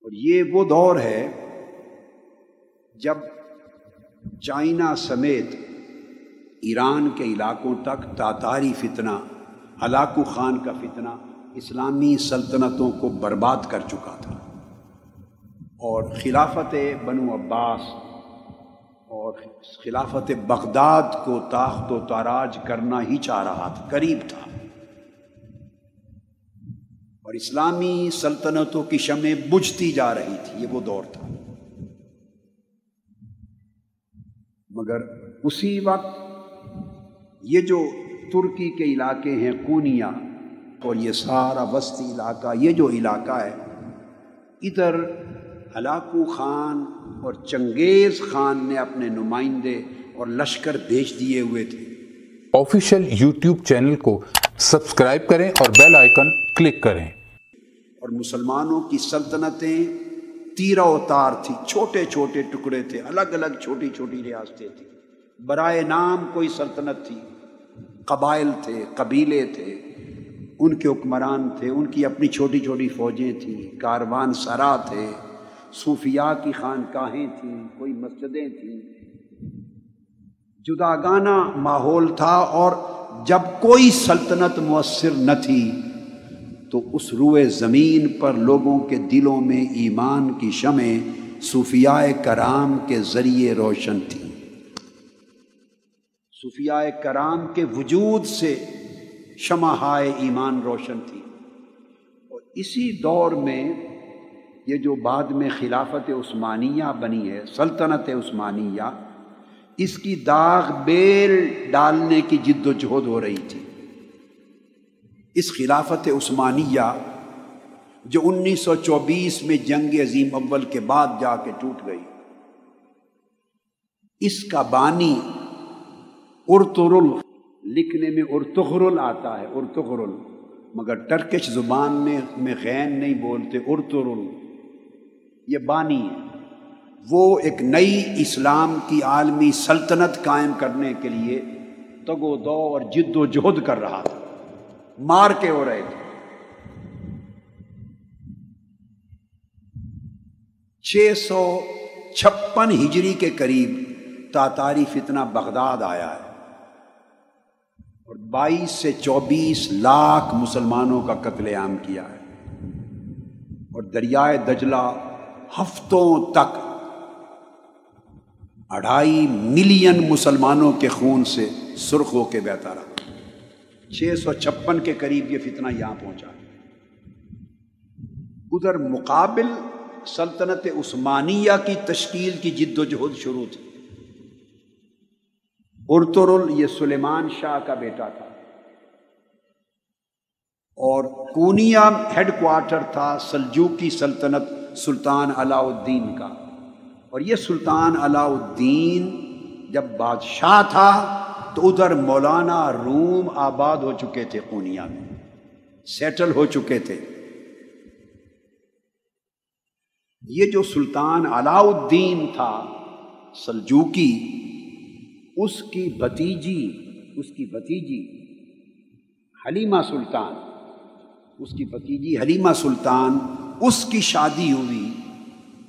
اور یہ وہ دور ہے جب چائنا سمیت ایران کے علاقوں تک تاتاری فتنہ، ہلاکو خان کا فتنہ اسلامی سلطنتوں کو برباد کر چکا تھا، اور خلافت بنو عباس اور خلافت بغداد کو تاخت و تاراج کرنا ہی چاہ رہا تھا، قریب تھا، اور اسلامی سلطنتوں کی شمعیں بجھتی جا رہی تھی۔ یہ وہ دور تھا۔ مگر اسی وقت یہ جو ترکی کے علاقے ہیں کونیا اور یہ سارا وسطی علاقہ، یہ جو علاقہ ہے، ادھر ہلاکو خان اور چنگیز خان نے اپنے نمائندے اور لشکر بھیج دیے ہوئے تھے۔ آفیشیل یوٹیوب چینل کو سبسکرائب کریں اور بیل آئیکن کلک کریں۔ اور مسلمانوں کی سلطنتیں تیرہ و تار تھی، چھوٹے چھوٹے ٹکڑے تھے، الگ الگ چھوٹی چھوٹی ریاستیں تھیں، برائے نام کوئی سلطنت تھی، قبائل تھے، قبیلے تھے، ان کے حکمران تھے، ان کی اپنی چھوٹی چھوٹی فوجیں تھیں، کاروان سرا تھے، صوفیاء کی خانقاہیں تھیں، کوئی مسجدیں تھیں، جداگانہ ماحول تھا۔ اور جب کوئی سلطنت مؤثر نہ تھی تو اس روئے زمین پر لوگوں کے دلوں میں ایمان کی شمعیں صوفیاء کرام کے ذریعے روشن تھی۔ صوفیاء کرام کے وجود سے شمعہائے ایمان روشن تھی۔ اور اسی دور میں یہ جو بعد میں خلافت عثمانیہ بنی ہے، سلطنت عثمانیہ، اس کی داغ بیل ڈالنے کی جد و جہد ہو رہی تھی۔ اس خلافت عثمانیہ جو 1924 میں جنگ عظیم اول کے بعد جا کے ٹوٹ گئی، اس کا بانی ارطغرل، لکھنے میں ارطغرل آتا ہے، ارطغرل، مگر ٹرکش زبان میں غین نہیں بولتے، ارطغرل، یہ بانی ہے۔ وہ ایک نئی اسلام کی عالمی سلطنت قائم کرنے کے لیے تگ و دو اور جد و جہد کر رہا تھا، مار کے ہو رہے تھے۔ 656 ہجری کے قریب تاتاری فتنہ بغداد آیا ہے اور 22 سے 24 لاکھ مسلمانوں کا قتل عام کیا ہے، اور دریائے دجلہ ہفتوں تک 2.5 ملین مسلمانوں کے خون سے سرخ ہو کے بہتا رہا۔ 656 کے قریب یہ فتنہ یہاں پہنچا۔ ادھر مقابل سلطنت عثمانیہ کی تشکیل کی جد و جہد شروع تھی۔ ارطغرل یہ سلیمان شاہ کا بیٹا تھا، اور کونیا ہیڈ کوارٹر تھا سلجوقی سلطنت سلطان علاء الدین کا، اور یہ سلطان علاء الدین جب بادشاہ تھا تو ادھر مولانا روم آباد ہو چکے تھے، کونیا میں سیٹل ہو چکے تھے۔ یہ جو سلطان علاء الدین تھا سلجوقی، اس کی بھتیجی حلیمہ سلطان، اس کی شادی ہوئی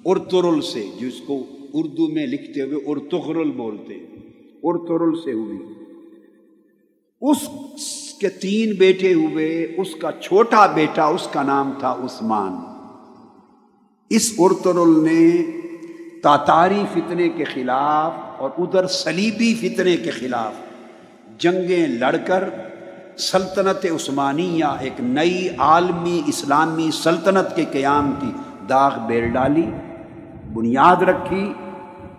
ارطغرل سے، جس کو اردو میں لکھتے ہوئے ارطغرل بولتے، ارطغرل سے ہوئی۔ اس کے 3 بیٹے ہوئے، اس کا چھوٹا بیٹا، اس کا نام تھا عثمان۔ اس ارطغرل نے تاتاری فتنے کے خلاف اور ادھر صلیبی فتنے کے خلاف جنگیں لڑ کر سلطنت عثمانیہ، ایک نئی عالمی اسلامی سلطنت کے قیام کی داغ بیل ڈالی، بنیاد رکھی،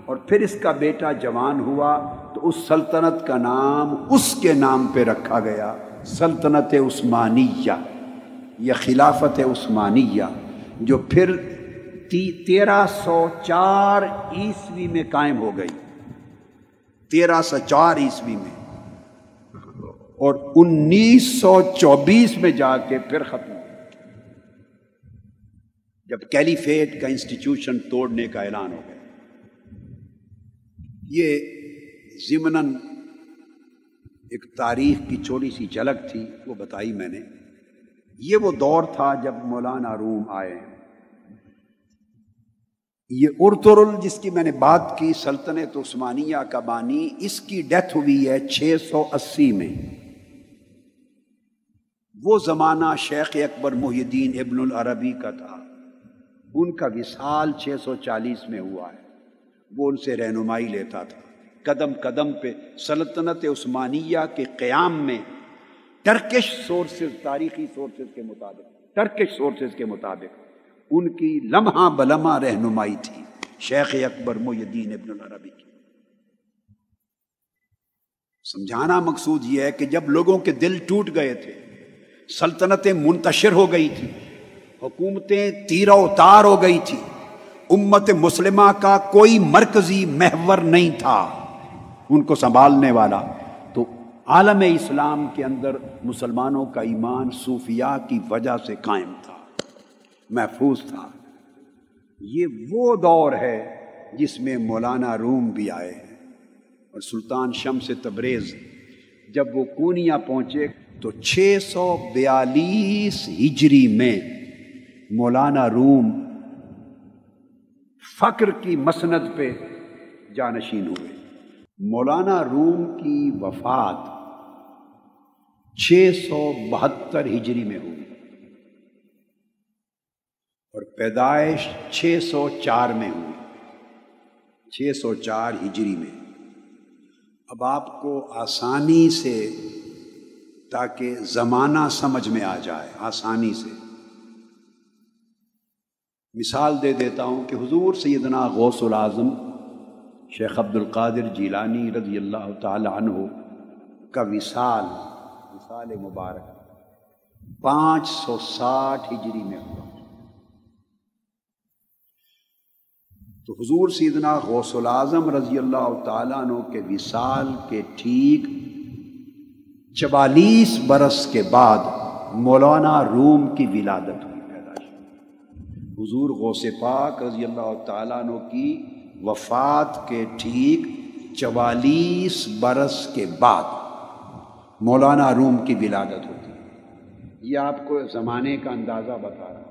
اور پھر اس کا بیٹا جوان ہوا تو اس سلطنت کا نام اس کے نام پہ رکھا گیا، سلطنت عثمانیہ یا خلافت عثمانیہ، جو پھر 1304 عیسوی میں قائم ہو گئی، 1304 عیسوی میں، اور 1924 میں جا کے پھر ختم ہوئی، جب کیلیفیٹ کا انسٹیٹیوشن توڑنے کا اعلان ہو گیا۔ یہ ضمناً ایک تاریخ کی چھوٹی سی جھلک تھی، وہ بتائی میں نے۔ یہ وہ دور تھا جب مولانا روم آئے ہیں۔ یہ ارطغرل جس کی میں نے بات کی سلطنت عثمانیہ کا بانی، اس کی ڈیتھ ہوئی ہے 680 میں۔ وہ زمانہ شیخ اکبر محی الدین ابن العربی کا تھا، ان کا وصال 640 میں ہوا ہے۔ وہ ان سے رہنمائی لیتا تھا قدم قدم پہ سلطنت عثمانیہ کے قیام میں۔ ٹرکش سورسز، تاریخی سورسز کے مطابق، ٹرکش سورسز کے مطابق ان کی لمحہ بلمحہ رہنمائی تھی شیخ اکبر محی الدین ابن العربی کی۔ سمجھانا مقصود یہ ہے کہ جب لوگوں کے دل ٹوٹ گئے تھے، سلطنتیں منتشر ہو گئی تھی، حکومتیں تیرہ اتار ہو گئی تھی، امت مسلمہ کا کوئی مرکزی محور نہیں تھا ان کو سنبھالنے والا، تو عالم اسلام کے اندر مسلمانوں کا ایمان صوفیاء کی وجہ سے قائم تھا، محفوظ تھا۔ یہ وہ دور ہے جس میں مولانا روم بھی آئے ہیں، اور سلطان شمس تبریز جب وہ کونیا پہنچے تو 642 ہجری میں مولانا روم فقر کی مسند پہ جانشین ہوئے۔ مولانا روم کی وفات 672 ہجری میں ہوئی اور پیدائش 604 میں ہوئی، 604 ہجری میں۔ اب آپ کو آسانی سے، تاکہ زمانہ سمجھ میں آ جائے آسانی سے، مثال دے دیتا ہوں کہ حضور سیدنا غوث العظم شیخ عبد القادر جیلانی رضی اللہ تعالی عنہ کا وصال مبارک 560 ہجری میں ہوا۔ تو حضور سیدنا غوث العظم رضی اللہ تعالیٰ عنہ کے وصال کے ٹھیک 44 برس کے بعد مولانا روم کی ولادت ہوئی، پیدائش۔ حضور غوث پاک رضی اللہ تعالیٰ عنہ کی وفات کے ٹھیک 44 برس کے بعد مولانا روم کی ولادت ہوتی ہے۔ یہ آپ کو زمانے کا اندازہ بتا رہا ہے۔